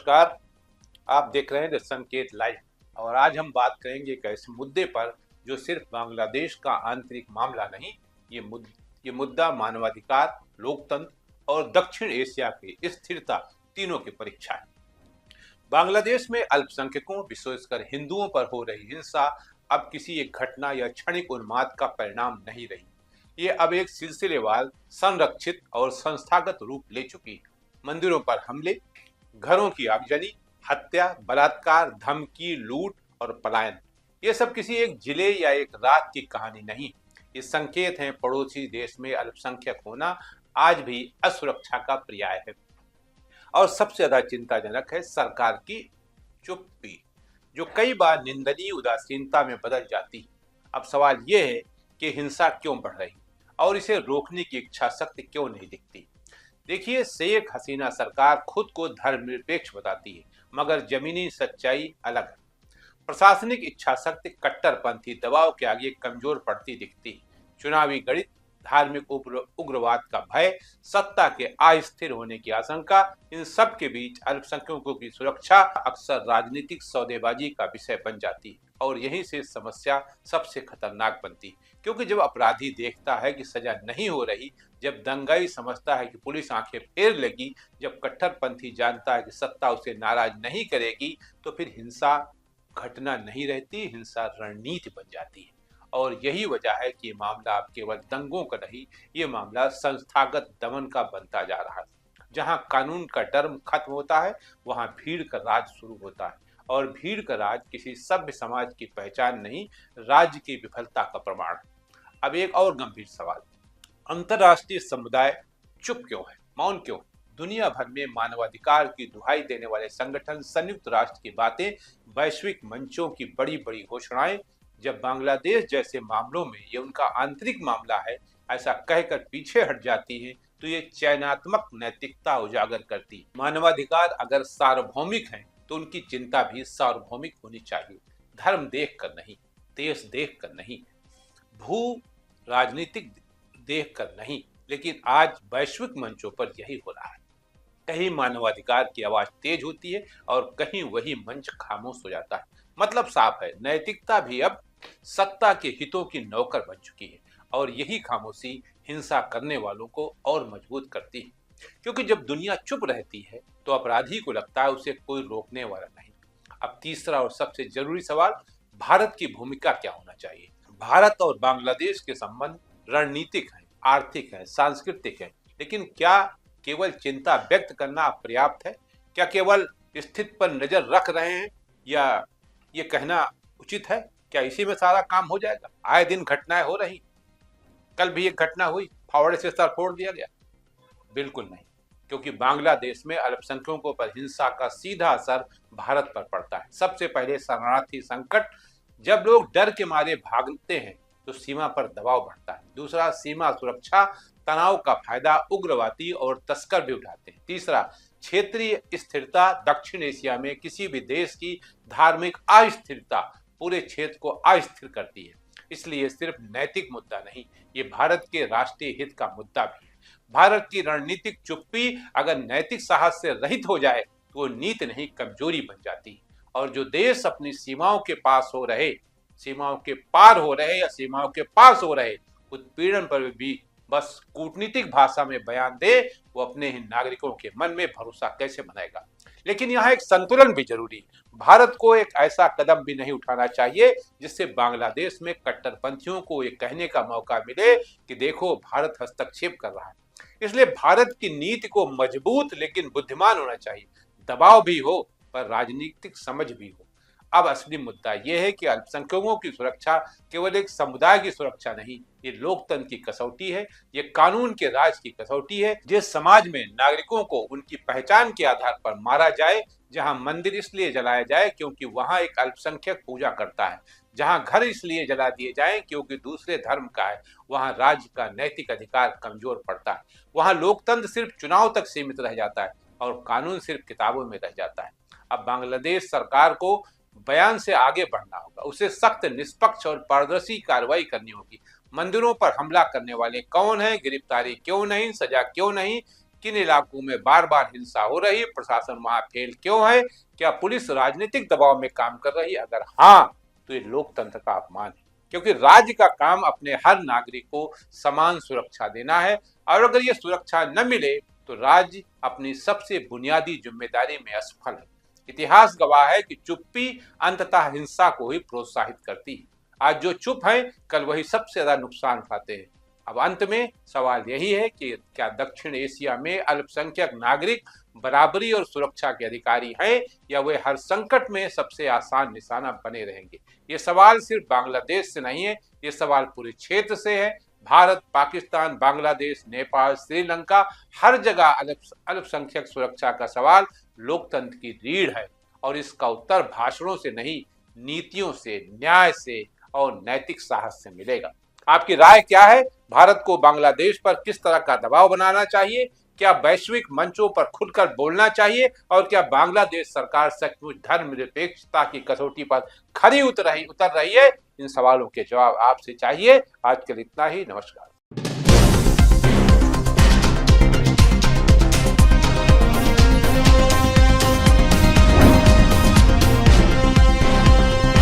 नमस्कार। आप देख रहे हैं द संकेत लाइव और आज हम बात करेंगे एक ऐसे मुद्दे पर जो सिर्फ बांग्लादेश का आंतरिक मामला नहीं, ये मुद्दा मानवाधिकार, लोकतंत्र और दक्षिण एशिया की स्थिरता तीनों की परीक्षा है। बांग्लादेश में अल्पसंख्यकों विशेषकर हिंदुओं पर हो रही हिंसा अब किसी एक घटना या क्षणिक उन्माद का परिणाम नहीं रही। ये अब एक सिलसिलेवार, संरक्षित और संस्थागत रूप ले चुकी है। मंदिरों पर हमले, घरों की आगजनी, हत्या, बलात्कार, धमकी, लूट और पलायन, ये सब किसी एक जिले या एक रात की कहानी नहीं। ये संकेत हैं पड़ोसी देश में अल्पसंख्यक होना आज भी असुरक्षा का पर्याय है। और सबसे ज्यादा चिंताजनक है सरकार की चुप्पी, जो कई बार निंदनीय उदासीनता में बदल जाती है। अब सवाल यह है कि हिंसा क्यों बढ़ रही और इसे रोकने की इच्छा शक्ति क्यों नहीं दिखती। देखिए, शेख हसीना सरकार खुद को धर्मनिरपेक्ष बताती है, मगर जमीनी सच्चाई अलग है। प्रशासनिक इच्छा शक्ति कट्टरपंथी दबाव के आगे कमजोर पड़ती दिखती है। चुनावी गणित, धार्मिक उग्रवाद का भय, सत्ता के अस्थिर होने की आशंका, इन सब के बीच अल्पसंख्यकों की सुरक्षा अक्सर राजनीतिक सौदेबाजी का विषय बन जाती है। और यहीं से समस्या सबसे खतरनाक बनती है, क्योंकि जब अपराधी देखता है कि सजा नहीं हो रही, जब दंगाई समझता है कि पुलिस आंखें फेर लेगी, जब कट्टरपंथी जानता है कि सत्ता उसे नाराज नहीं करेगी, तो फिर हिंसा घटना नहीं रहती, हिंसा रणनीति बन जाती है। और यही वजह है कि ये मामला अब केवल दंगों का नहीं, ये मामला संस्थागत दमन का बनता जा रहा है। जहां कानून का डर खत्म होता है, वहां भीड़ का राज शुरू होता है। और भीड़ का राज किसी सभ्य समाज की पहचान नहीं, राज्य की विफलता का प्रमाण है। अब एक और गंभीर सवाल, अंतर्राष्ट्रीय समुदाय चुप क्यों है, मौन क्यों है? दुनिया भर में मानवाधिकार की दुहाई देने वाले संगठन, संयुक्त राष्ट्र की बातें, वैश्विक मंचों की बड़ी बड़ी घोषणाएं, जब बांग्लादेश जैसे मामलों में ये उनका आंतरिक मामला है ऐसा कहकर पीछे हट जाती है, तो ये चयनात्मक नैतिकता उजागर करती है। मानवाधिकार अगर सार्वभौमिक हैं, तो उनकी चिंता भी सार्वभौमिक होनी चाहिए। धर्म देख कर नहीं, देश देख कर नहीं, भू राजनीतिक देख कर नहीं, लेकिन आज वैश्विक मंचों पर यही हो रहा है। कहीं मानवाधिकार की आवाज तेज होती है और कहीं वही मंच खामोश हो जाता है। मतलब साफ है, नैतिकता भी अब सत्ता के हितों की नौकर बन चुकी है। और यही खामोशी हिंसा करने वालों को और मजबूत करती है, क्योंकि जब दुनिया चुप रहती है तो अपराधी को लगता है उसे कोई रोकने वाला नहीं। अब तीसरा और सबसे जरूरी सवाल, भारत की भूमिका क्या होना चाहिए? भारत और बांग्लादेश के संबंध रणनीतिक हैं, आर्थिक हैं, सांस्कृतिक हैं, लेकिन क्या केवल चिंता व्यक्त करना पर्याप्त है? क्या केवल स्थिति पर नजर रख रहे हैं, या ये कहना उचित है? क्या इसी में सारा काम हो जाएगा? आए दिन घटनाएं हो रही, कल भी एक घटना हुई, फावड़े से सर फोड़ दिया गया। बिल्कुल नहीं, क्योंकि बांग्लादेश में अल्पसंख्यकों पर हिंसा का सीधा असर भारत पर पड़ता है। सबसे पहले शरणार्थी संकट, जब लोग डर के मारे भागते हैं तो सीमा पर दबाव बढ़ता है। दूसरा, सीमा सुरक्षा, तनाव का फायदा उग्रवादी और तस्कर भी उठाते हैं। तीसरा, क्षेत्रीय स्थिरता, दक्षिण एशिया में किसी भी देश की धार्मिक अस्थिरता पूरे क्षेत्र को अस्थिर करती है। इसलिए सिर्फ नैतिक मुद्दा नहीं, ये भारत के राष्ट्रीय हित का मुद्दा भी है। भारत की रणनीतिक चुप्पी अगर नैतिक साहस से रहित हो जाए तो वो नीति नहीं, कमजोरी बन जाती है। और जो देश अपनी सीमाओं के पास हो रहे, सीमाओं के पार हो रहे या सीमाओं के पास हो रहे उत्पीड़न पर भी बस कूटनीतिक भाषा में बयान दे, वो अपने ही नागरिकों के मन में भरोसा कैसे बनाएगा? लेकिन यहाँ एक संतुलन भी जरूरी है। भारत को एक ऐसा कदम भी नहीं उठाना चाहिए जिससे बांग्लादेश में कट्टरपंथियों को ये कहने का मौका मिले कि देखो, भारत हस्तक्षेप कर रहा है। इसलिए भारत की नीति को मजबूत लेकिन बुद्धिमान होना चाहिए। दबाव भी हो पर राजनीतिक समझ भी हो। अब असली मुद्दा यह है कि अल्पसंख्यकों की सुरक्षा केवल एक समुदाय की सुरक्षा नहीं, ये लोकतंत्र की कसौटी है, ये कानून के राज की कसौटी है। जिस समाज में नागरिकों को उनकी पहचान के आधार पर मारा जाए, जहां मंदिर इसलिए जलाया जाए क्योंकि वहां एक अल्पसंख्यक पूजा करता है, जहां घर इसलिए जला दिए जाएं क्योंकि दूसरे धर्म का है, वहां राज्य का नैतिक अधिकार कमजोर पड़ता है। वहां लोकतंत्र सिर्फ चुनाव तक सीमित रह जाता है और कानून सिर्फ किताबों में रह जाता है। अब बांग्लादेश सरकार को बयान से आगे बढ़ना होगा, उसे सख्त, निष्पक्ष और पारदर्शी कार्रवाई करनी होगी। मंदिरों पर हमला करने वाले कौन है, गिरफ्तारी क्यों नहीं, सजा क्यों नहीं, किन इलाकों में बार बार हिंसा हो रही है, प्रशासन वहां फेल क्यों है, क्या पुलिस राजनीतिक दबाव में काम कर रही है? अगर हाँ, तो ये लोकतंत्र का अपमान है, क्योंकि राज्य का काम अपने हर नागरिक को समान सुरक्षा देना है, और अगर ये सुरक्षा न मिले तो राज्य अपनी सबसे बुनियादी जिम्मेदारी में असफल है। इतिहास गवाह है कि चुप्पी अंततः हिंसा को ही प्रोत्साहित करती है। आज जो चुप है, कल वही सबसे ज्यादा नुकसान उठाते हैं। अब अंत में सवाल यही है कि क्या दक्षिण एशिया में अल्पसंख्यक नागरिक बराबरी और सुरक्षा के अधिकारी हैं, या वे हर संकट में सबसे आसान निशाना बने रहेंगे? ये सवाल सिर्फ बांग्लादेश से नहीं है, ये सवाल पूरे क्षेत्र से है। भारत, पाकिस्तान, बांग्लादेश, नेपाल, श्रीलंका, हर जगह अल्पसंख्यक सुरक्षा का सवाल लोकतंत्र की रीढ़ है, और इसका उत्तर भाषणों से नहीं, नीतियों से, न्याय से और नैतिक साहस से मिलेगा। आपकी राय क्या है? भारत को बांग्लादेश पर किस तरह का दबाव बनाना चाहिए? क्या वैश्विक मंचों पर खुलकर बोलना चाहिए? और क्या बांग्लादेश सरकार सचमुच धर्मनिरपेक्षता की कसौटी पर खरी उतर रही है? इन सवालों के जवाब आपसे चाहिए। आज के लिए इतना ही। नमस्कार।